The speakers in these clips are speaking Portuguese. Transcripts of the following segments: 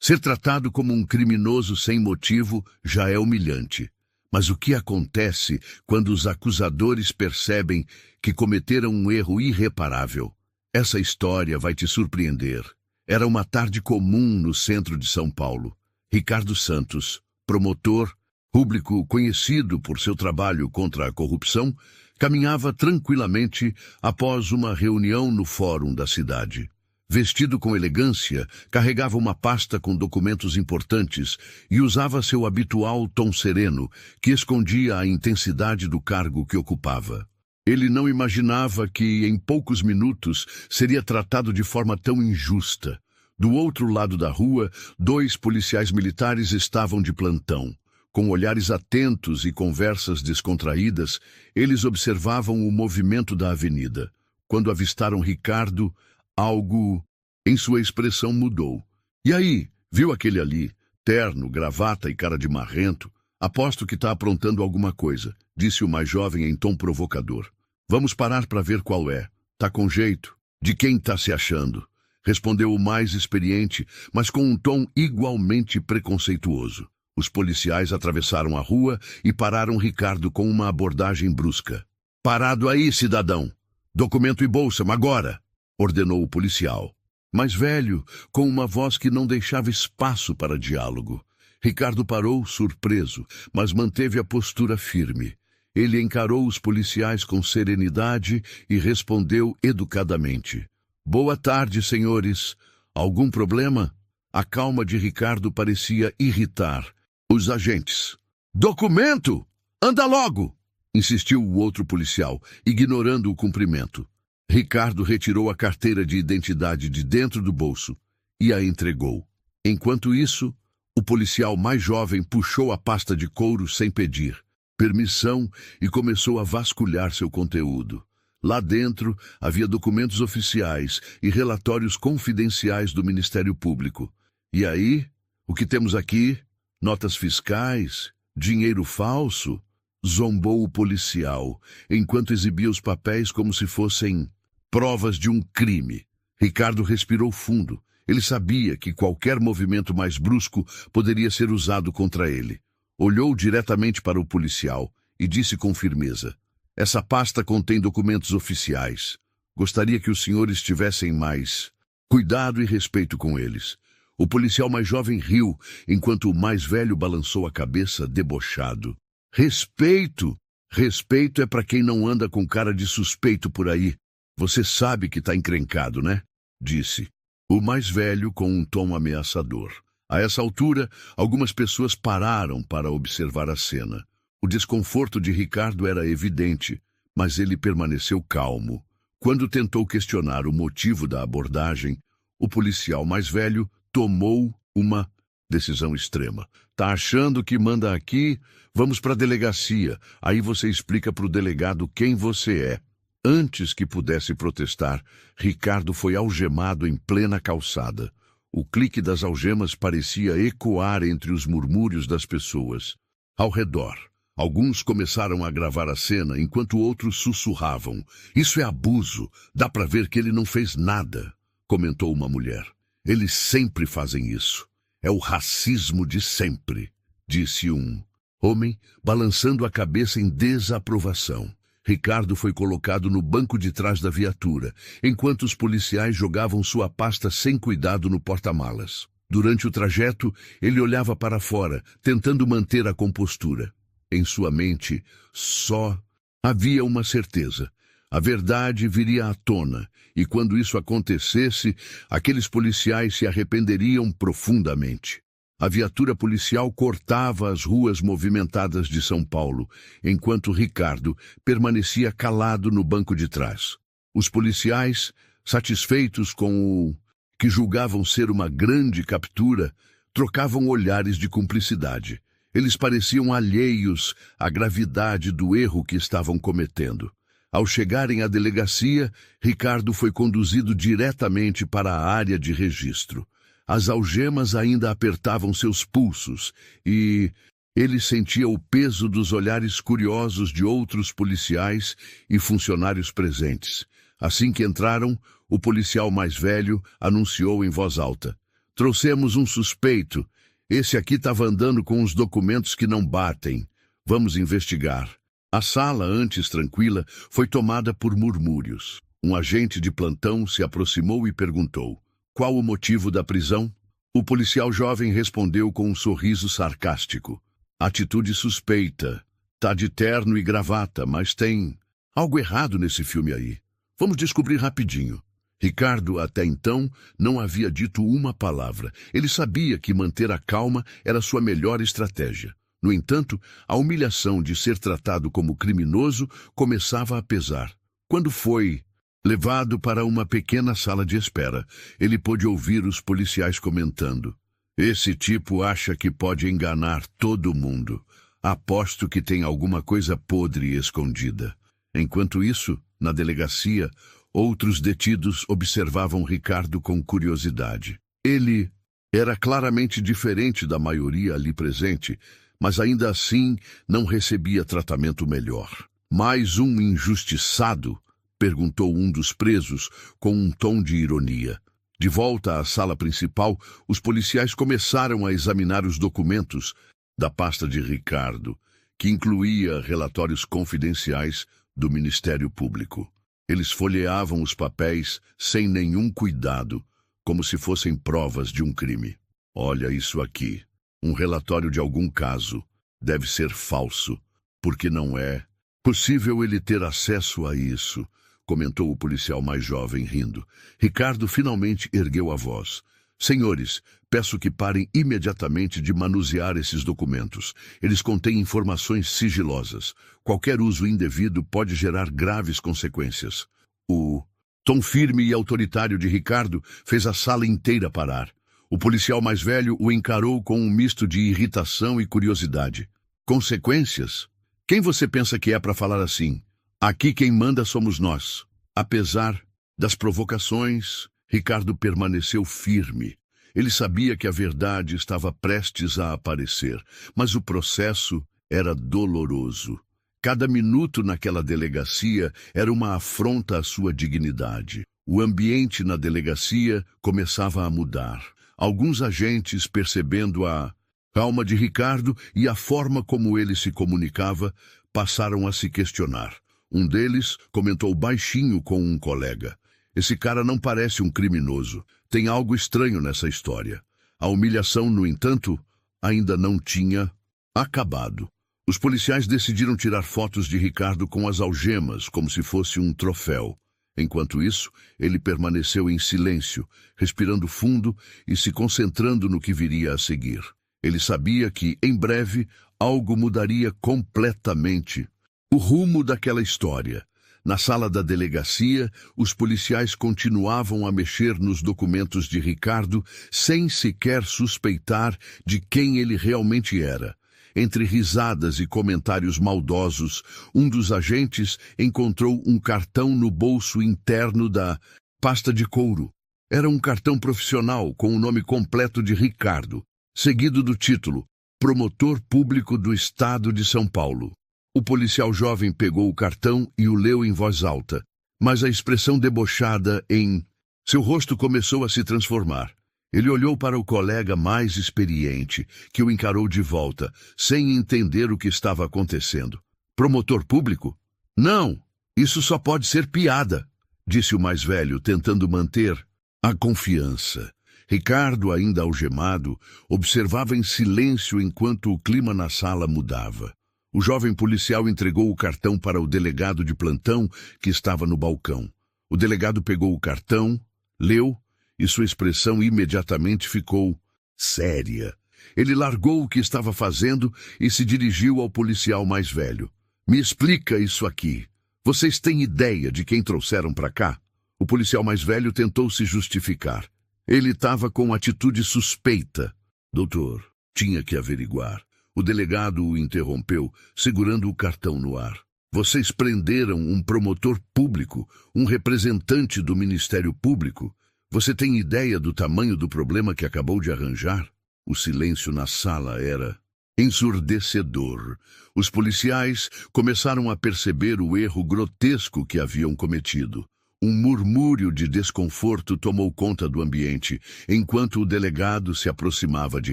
Ser tratado como um criminoso sem motivo já é humilhante. Mas o que acontece quando os acusadores percebem que cometeram um erro irreparável? Essa história vai te surpreender. Era uma tarde comum no centro de São Paulo. Ricardo Santos, promotor público conhecido por seu trabalho contra a corrupção, caminhava tranquilamente após uma reunião no fórum da cidade. Vestido com elegância, carregava uma pasta com documentos importantes e usava seu habitual tom sereno, que escondia a intensidade do cargo que ocupava. Ele não imaginava que, em poucos minutos, seria tratado de forma tão injusta. Do outro lado da rua, 2 policiais militares estavam de plantão. Com olhares atentos e conversas descontraídas, eles observavam o movimento da avenida. Quando avistaram Ricardo, algo em sua expressão mudou. "E aí, viu aquele ali? Terno, gravata e cara de marrento. Aposto que está aprontando alguma coisa", disse o mais jovem em tom provocador. "Vamos parar para ver qual é. Tá com jeito? De quem tá se achando?", respondeu o mais experiente, mas com um tom igualmente preconceituoso. Os policiais atravessaram a rua e pararam Ricardo com uma abordagem brusca. "Parado aí, cidadão! Documento e bolsa, agora!", ordenou o policial. Mais velho, com uma voz que não deixava espaço para diálogo. Ricardo parou, surpreso, mas manteve a postura firme. Ele encarou os policiais com serenidade e respondeu educadamente: "Boa tarde, senhores. Algum problema?" A calma de Ricardo parecia irritar os agentes. "Documento! Anda logo!", insistiu o outro policial, ignorando o cumprimento. Ricardo retirou a carteira de identidade de dentro do bolso e a entregou. Enquanto isso, o policial mais jovem puxou a pasta de couro sem pedir permissão e começou a vasculhar seu conteúdo. Lá dentro havia documentos oficiais e relatórios confidenciais do Ministério Público. "E aí, o que temos aqui? Notas fiscais? Dinheiro falso?", zombou o policial, enquanto exibia os papéis como se fossem provas de um crime. Ricardo respirou fundo. Ele sabia que qualquer movimento mais brusco poderia ser usado contra ele. Olhou diretamente para o policial e disse com firmeza: "Essa pasta contém documentos oficiais. Gostaria que os senhores tivessem mais cuidado e respeito com eles." O policial mais jovem riu, enquanto o mais velho balançou a cabeça, debochado. "Respeito? Respeito é para quem não anda com cara de suspeito por aí. Você sabe que está encrencado, né?", disse o mais velho com um tom ameaçador. A essa altura, algumas pessoas pararam para observar a cena. O desconforto de Ricardo era evidente, mas ele permaneceu calmo. Quando tentou questionar o motivo da abordagem, o policial mais velho tomou uma decisão extrema. "Tá achando que manda aqui? Vamos para a delegacia. Aí você explica para o delegado quem você é." Antes que pudesse protestar, Ricardo foi algemado em plena calçada. O clique das algemas parecia ecoar entre os murmúrios das pessoas ao redor. Alguns começaram a gravar a cena, enquanto outros sussurravam: "Isso é abuso. Dá para ver que ele não fez nada", comentou uma mulher. "Eles sempre fazem isso. É o racismo de sempre", disse um homem, balançando a cabeça em desaprovação. Ricardo foi colocado no banco de trás da viatura, enquanto os policiais jogavam sua pasta sem cuidado no porta-malas. Durante o trajeto, ele olhava para fora, tentando manter a compostura. Em sua mente, só havia uma certeza: a verdade viria à tona, e quando isso acontecesse, aqueles policiais se arrependeriam profundamente. A viatura policial cortava as ruas movimentadas de São Paulo, enquanto Ricardo permanecia calado no banco de trás. Os policiais, satisfeitos com o que julgavam ser uma grande captura, trocavam olhares de cumplicidade. Eles pareciam alheios à gravidade do erro que estavam cometendo. Ao chegarem à delegacia, Ricardo foi conduzido diretamente para a área de registro. As algemas ainda apertavam seus pulsos e ele sentia o peso dos olhares curiosos de outros policiais e funcionários presentes. Assim que entraram, o policial mais velho anunciou em voz alta: Trouxemos um suspeito. Esse aqui estava andando com uns documentos que não batem. Vamos investigar. A sala, antes tranquila, foi tomada por murmúrios. Um agente de plantão se aproximou e perguntou: qual o motivo da prisão? O policial jovem respondeu com um sorriso sarcástico: atitude suspeita. Tá de terno e gravata, mas tem algo errado nesse filme aí. Vamos descobrir rapidinho. Ricardo, até então, não havia dito uma palavra. Ele sabia que manter a calma era sua melhor estratégia. No entanto, a humilhação de ser tratado como criminoso começava a pesar. Quando foi levado para uma pequena sala de espera, ele pôde ouvir os policiais comentando: esse tipo acha que pode enganar todo mundo. Aposto que tem alguma coisa podre escondida. Enquanto isso, na delegacia, outros detidos observavam Ricardo com curiosidade. Ele era claramente diferente da maioria ali presente, mas ainda assim não recebia tratamento melhor. Mais um injustiçado? Perguntou um dos presos com um tom de ironia. De volta à sala principal, os policiais começaram a examinar os documentos da pasta de Ricardo, que incluía relatórios confidenciais do Ministério Público. Eles folheavam os papéis sem nenhum cuidado, como se fossem provas de um crime. Olha isso aqui. Um relatório de algum caso. Deve ser falso, porque não é possível ele ter acesso a isso, comentou o policial mais jovem, rindo. Ricardo finalmente ergueu a voz. Senhores, peço que parem imediatamente de manusear esses documentos. Eles contêm informações sigilosas. Qualquer uso indevido pode gerar graves consequências. O tom firme e autoritário de Ricardo fez a sala inteira parar. O policial mais velho o encarou com um misto de irritação e curiosidade. Consequências? Quem você pensa que é para falar assim? Aqui quem manda somos nós. Apesar das provocações, Ricardo permaneceu firme. Ele sabia que a verdade estava prestes a aparecer, mas o processo era doloroso. Cada minuto naquela delegacia era uma afronta à sua dignidade. O ambiente na delegacia começava a mudar. Alguns agentes, percebendo a calma de Ricardo e a forma como ele se comunicava, passaram a se questionar. Um deles comentou baixinho com um colega: esse cara não parece um criminoso. Tem algo estranho nessa história. A humilhação, no entanto, ainda não tinha acabado. Os policiais decidiram tirar fotos de Ricardo com as algemas, como se fosse um troféu. Enquanto isso, ele permaneceu em silêncio, respirando fundo e se concentrando no que viria a seguir. Ele sabia que, em breve, algo mudaria completamente o rumo daquela história. Na sala da delegacia, os policiais continuavam a mexer nos documentos de Ricardo sem sequer suspeitar de quem ele realmente era. Entre risadas e comentários maldosos, um dos agentes encontrou um cartão no bolso interno da pasta de couro. Era um cartão profissional com o nome completo de Ricardo, seguido do título: Promotor Público do Estado de São Paulo. O policial jovem pegou o cartão e o leu em voz alta, mas a expressão debochada em seu rosto começou a se transformar. Ele olhou para o colega mais experiente, que o encarou de volta, sem entender o que estava acontecendo. Promotor público? Não, isso só pode ser piada, disse o mais velho, tentando manter a confiança. Ricardo, ainda algemado, observava em silêncio enquanto o clima na sala mudava. O jovem policial entregou o cartão para o delegado de plantão, que estava no balcão. O delegado pegou o cartão, leu, e sua expressão imediatamente ficou séria. Ele largou o que estava fazendo e se dirigiu ao policial mais velho. Me explica isso aqui. Vocês têm ideia de quem trouxeram para cá? O policial mais velho tentou se justificar. Ele estava com atitude suspeita. Doutor, tinha que averiguar. O delegado o interrompeu, segurando o cartão no ar. Vocês prenderam um promotor público, um representante do Ministério Público. Você tem ideia do tamanho do problema que acabou de arranjar? O silêncio na sala era ensurdecedor. Os policiais começaram a perceber o erro grotesco que haviam cometido. Um murmúrio de desconforto tomou conta do ambiente, enquanto o delegado se aproximava de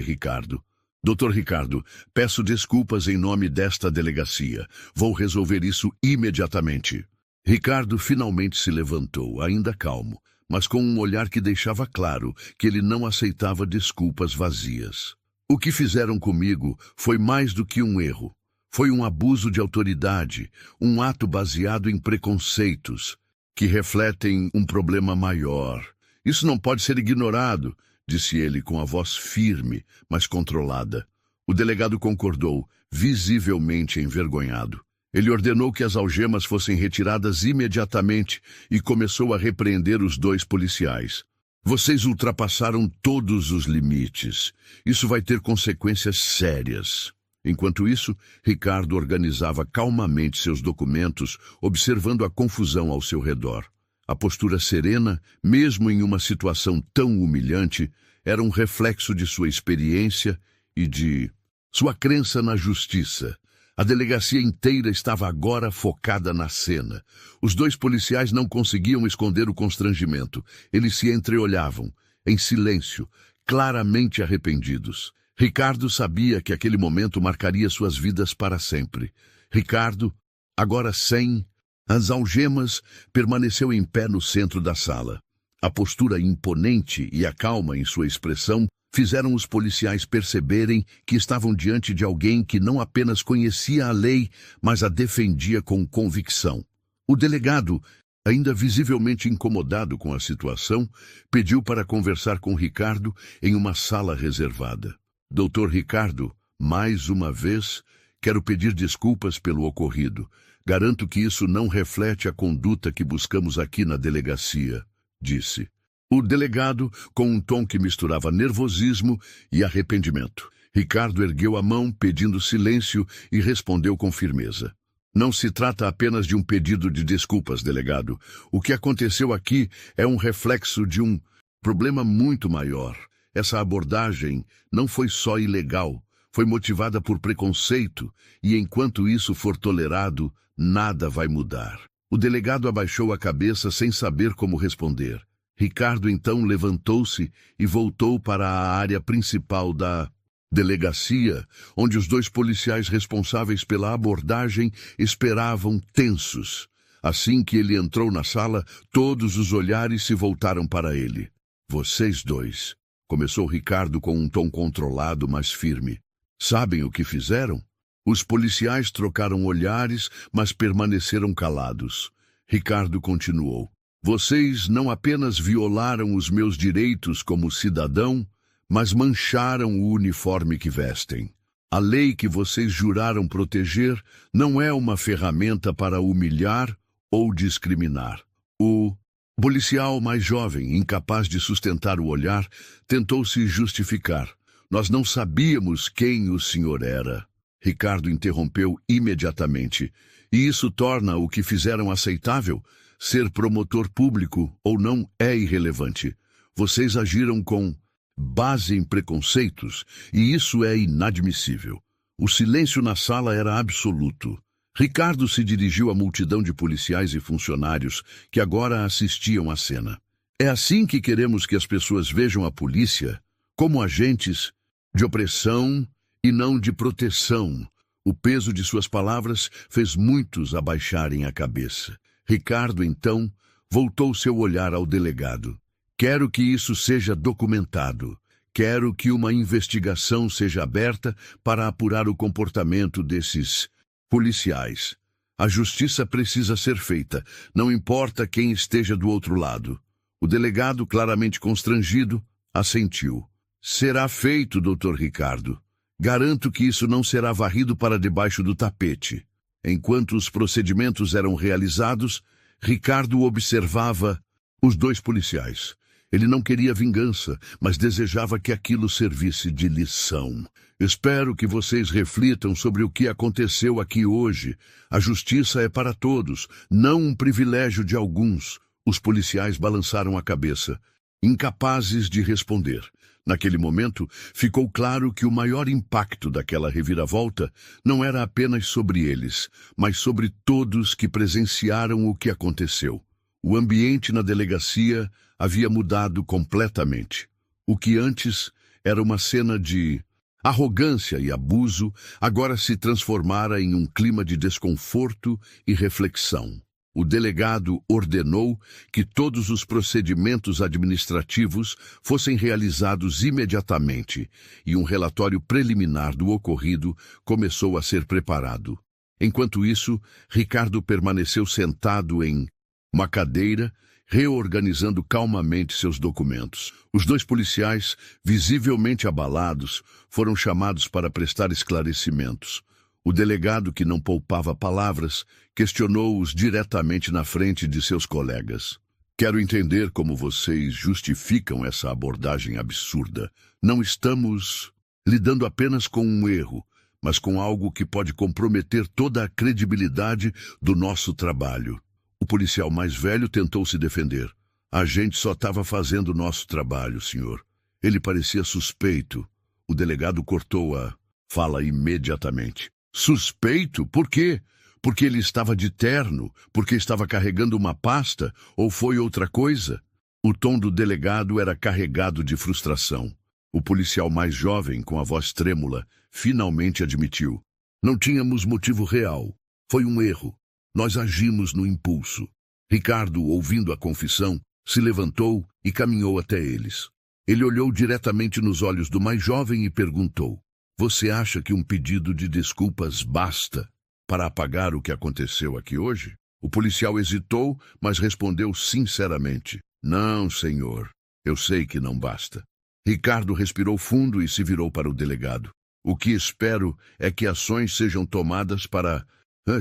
Ricardo. Doutor Ricardo, peço desculpas em nome desta delegacia. Vou resolver isso imediatamente. Ricardo finalmente se levantou, ainda calmo, mas com um olhar que deixava claro que ele não aceitava desculpas vazias. O que fizeram comigo foi mais do que um erro. Foi um abuso de autoridade, um ato baseado em preconceitos, que refletem um problema maior. Isso não pode ser ignorado, disse ele com a voz firme, mas controlada. O delegado concordou, visivelmente envergonhado. Ele ordenou que as algemas fossem retiradas imediatamente e começou a repreender os 2 policiais. Vocês ultrapassaram todos os limites. Isso vai ter consequências sérias. Enquanto isso, Ricardo organizava calmamente seus documentos, observando a confusão ao seu redor. A postura serena, mesmo em uma situação tão humilhante, era um reflexo de sua experiência e de sua crença na justiça. A delegacia inteira estava agora focada na cena. Os 2 policiais não conseguiam esconder o constrangimento. Eles se entreolhavam, em silêncio, claramente arrependidos. Ricardo sabia que aquele momento marcaria suas vidas para sempre. Ricardo, agora sem as algemas, permaneceu em pé no centro da sala. A postura imponente e a calma em sua expressão fizeram os policiais perceberem que estavam diante de alguém que não apenas conhecia a lei, mas a defendia com convicção. O delegado, ainda visivelmente incomodado com a situação, pediu para conversar com Ricardo em uma sala reservada. Doutor Ricardo, mais uma vez, quero pedir desculpas pelo ocorrido. Garanto que isso não reflete a conduta que buscamos aqui na delegacia, disse. O delegado, com um tom que misturava nervosismo e arrependimento. Ricardo ergueu a mão, pedindo silêncio, e respondeu com firmeza. Não se trata apenas de um pedido de desculpas, delegado. O que aconteceu aqui é um reflexo de um problema muito maior. Essa abordagem não foi só ilegal, foi motivada por preconceito, e enquanto isso for tolerado, nada vai mudar. O delegado abaixou a cabeça sem saber como responder. Ricardo então levantou-se e voltou para a área principal da delegacia, onde os 2 policiais responsáveis pela abordagem esperavam tensos. Assim que ele entrou na sala, todos os olhares se voltaram para ele. Vocês 2, começou Ricardo com um tom controlado, mas firme. Sabem o que fizeram? Os policiais trocaram olhares, mas permaneceram calados. Ricardo continuou. Vocês não apenas violaram os meus direitos como cidadão, mas mancharam o uniforme que vestem. A lei que vocês juraram proteger não é uma ferramenta para humilhar ou discriminar. O policial mais jovem, incapaz de sustentar o olhar, tentou se justificar. Nós não sabíamos quem o senhor era. Ricardo interrompeu imediatamente. E isso torna o que fizeram aceitável? Ser promotor público ou não é irrelevante. Vocês agiram com base em preconceitos, e isso é inadmissível. O silêncio na sala era absoluto. Ricardo se dirigiu à multidão de policiais e funcionários que agora assistiam à cena. É assim que queremos que as pessoas vejam a polícia, como agentes de opressão e não de proteção. O peso de suas palavras fez muitos abaixarem a cabeça. Ricardo, então, voltou seu olhar ao delegado. Quero que isso seja documentado. Quero que uma investigação seja aberta para apurar o comportamento desses policiais. A justiça precisa ser feita, não importa quem esteja do outro lado. O delegado, claramente constrangido, assentiu. Será feito, doutor Ricardo. Garanto que isso não será varrido para debaixo do tapete. Enquanto os procedimentos eram realizados, Ricardo observava os 2 policiais. Ele não queria vingança, mas desejava que aquilo servisse de lição. Espero que vocês reflitam sobre o que aconteceu aqui hoje. A justiça é para todos, não um privilégio de alguns. Os policiais balançaram a cabeça, incapazes de responder. Naquele momento, ficou claro que o maior impacto daquela reviravolta não era apenas sobre eles, mas sobre todos que presenciaram o que aconteceu. O ambiente na delegacia havia mudado completamente. O que antes era uma cena de arrogância e abuso, agora se transformara em um clima de desconforto e reflexão. O delegado ordenou que todos os procedimentos administrativos fossem realizados imediatamente e um relatório preliminar do ocorrido começou a ser preparado. Enquanto isso, Ricardo permaneceu sentado em uma cadeira, reorganizando calmamente seus documentos. Os dois policiais, visivelmente abalados, foram chamados para prestar esclarecimentos. O delegado, que não poupava palavras, questionou-os diretamente na frente de seus colegas. Quero entender como vocês justificam essa abordagem absurda. Não estamos lidando apenas com um erro, mas com algo que pode comprometer toda a credibilidade do nosso trabalho. O policial mais velho tentou se defender. A gente só estava fazendo o nosso trabalho, senhor. Ele parecia suspeito. O delegado cortou a fala imediatamente. Suspeito? Por quê? Porque ele estava de terno? Porque estava carregando uma pasta? Ou foi outra coisa? O tom do delegado era carregado de frustração. O policial mais jovem, com a voz trêmula, finalmente admitiu. Não tínhamos motivo real. Foi um erro. Nós agimos no impulso. Ricardo, ouvindo a confissão, se levantou e caminhou até eles. Ele olhou diretamente nos olhos do mais jovem e perguntou: Você acha que um pedido de desculpas basta para apagar o que aconteceu aqui hoje? O policial hesitou, mas respondeu sinceramente: Não, senhor. Eu sei que não basta. Ricardo respirou fundo e se virou para o delegado. O que espero é que ações sejam tomadas para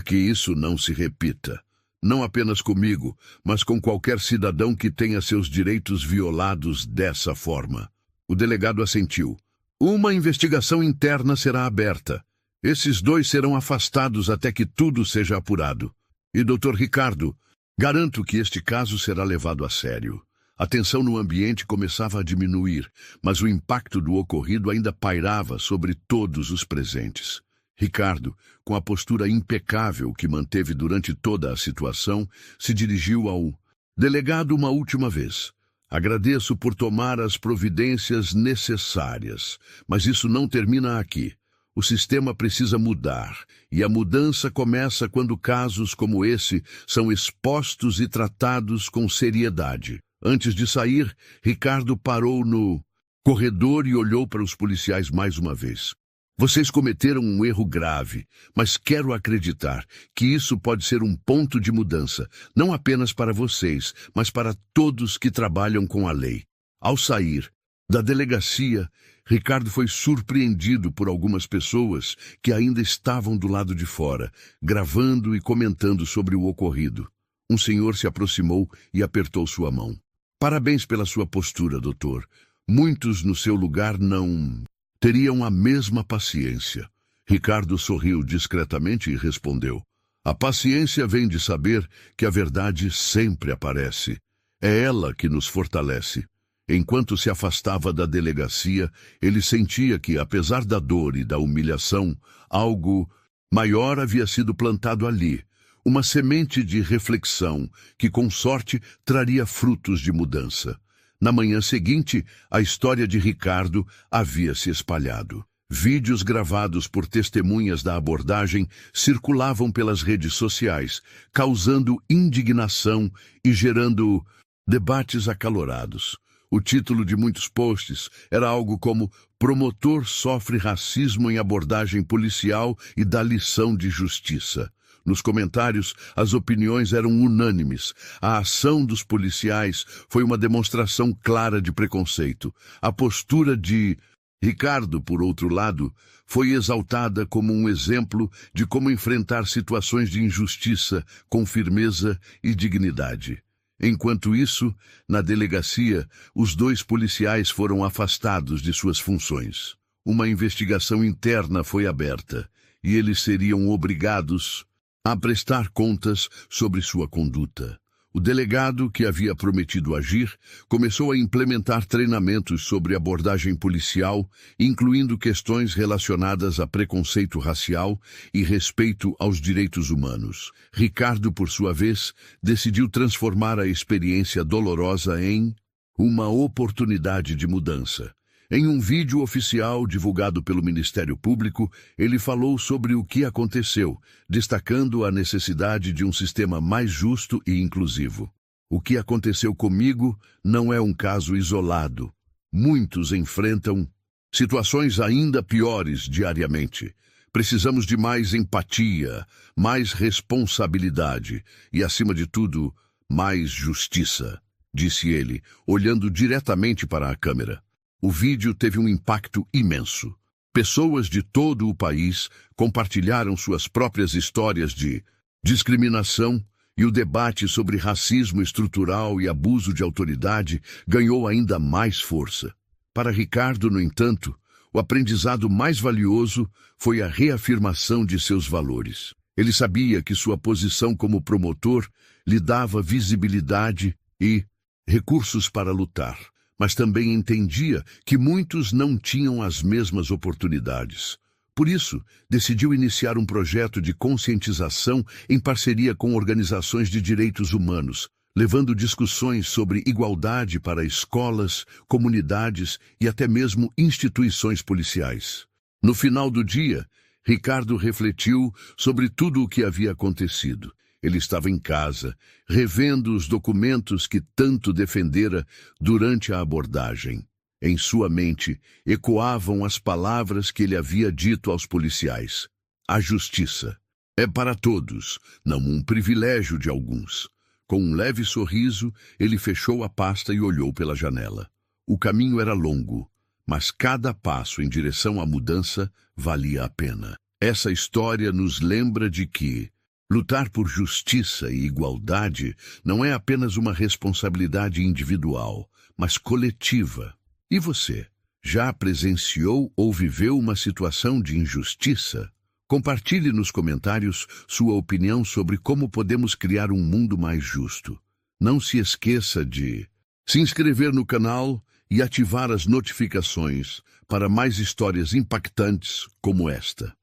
que isso não se repita. Não apenas comigo, mas com qualquer cidadão que tenha seus direitos violados dessa forma. O delegado assentiu. Uma investigação interna será aberta. Esses dois serão afastados até que tudo seja apurado. E, Dr. Ricardo, garanto que este caso será levado a sério. A tensão no ambiente começava a diminuir, mas o impacto do ocorrido ainda pairava sobre todos os presentes. Ricardo, com a postura impecável que manteve durante toda a situação, se dirigiu ao delegado uma última vez. Agradeço por tomar as providências necessárias, mas isso não termina aqui. O sistema precisa mudar, e a mudança começa quando casos como esse são expostos e tratados com seriedade. Antes de sair, Ricardo parou no corredor e olhou para os policiais mais uma vez. Vocês cometeram um erro grave, mas quero acreditar que isso pode ser um ponto de mudança, não apenas para vocês, mas para todos que trabalham com a lei. Ao sair da delegacia, Ricardo foi surpreendido por algumas pessoas que ainda estavam do lado de fora, gravando e comentando sobre o ocorrido. Um senhor se aproximou e apertou sua mão. Parabéns pela sua postura, doutor. Muitos no seu lugar não teriam a mesma paciência. Ricardo sorriu discretamente e respondeu: A paciência vem de saber que a verdade sempre aparece. É ela que nos fortalece. Enquanto se afastava da delegacia, ele sentia que, apesar da dor e da humilhação, algo maior havia sido plantado ali. Uma semente de reflexão que, com sorte, traria frutos de mudança. Na manhã seguinte, a história de Ricardo havia se espalhado. Vídeos gravados por testemunhas da abordagem circulavam pelas redes sociais, causando indignação e gerando debates acalorados. O título de muitos posts era algo como Promotor sofre racismo em abordagem policial e dá lição de justiça. Nos comentários, as opiniões eram unânimes. A ação dos policiais foi uma demonstração clara de preconceito. A postura de Ricardo, por outro lado, foi exaltada como um exemplo de como enfrentar situações de injustiça com firmeza e dignidade. Enquanto isso, na delegacia, os dois policiais foram afastados de suas funções. Uma investigação interna foi aberta e eles seriam obrigados a prestar contas sobre sua conduta. O delegado, que havia prometido agir, começou a implementar treinamentos sobre abordagem policial, incluindo questões relacionadas a preconceito racial e respeito aos direitos humanos. Ricardo, por sua vez, decidiu transformar a experiência dolorosa em uma oportunidade de mudança. Em um vídeo oficial divulgado pelo Ministério Público, ele falou sobre o que aconteceu, destacando a necessidade de um sistema mais justo e inclusivo. O que aconteceu comigo não é um caso isolado. Muitos enfrentam situações ainda piores diariamente. Precisamos de mais empatia, mais responsabilidade e, acima de tudo, mais justiça, disse ele, olhando diretamente para a câmera. O vídeo teve um impacto imenso. Pessoas de todo o país compartilharam suas próprias histórias de discriminação e o debate sobre racismo estrutural e abuso de autoridade ganhou ainda mais força. Para Ricardo, no entanto, o aprendizado mais valioso foi a reafirmação de seus valores. Ele sabia que sua posição como promotor lhe dava visibilidade e recursos para lutar, mas também entendia que muitos não tinham as mesmas oportunidades. Por isso, decidiu iniciar um projeto de conscientização em parceria com organizações de direitos humanos, levando discussões sobre igualdade para escolas, comunidades e até mesmo instituições policiais. No final do dia, Ricardo refletiu sobre tudo o que havia acontecido. Ele estava em casa, revendo os documentos que tanto defendera durante a abordagem. Em sua mente, ecoavam as palavras que ele havia dito aos policiais. A justiça é para todos, não um privilégio de alguns. Com um leve sorriso, ele fechou a pasta e olhou pela janela. O caminho era longo, mas cada passo em direção à mudança valia a pena. Essa história nos lembra de que lutar por justiça e igualdade não é apenas uma responsabilidade individual, mas coletiva. E você, já presenciou ou viveu uma situação de injustiça? Compartilhe nos comentários sua opinião sobre como podemos criar um mundo mais justo. Não se esqueça de se inscrever no canal e ativar as notificações para mais histórias impactantes como esta.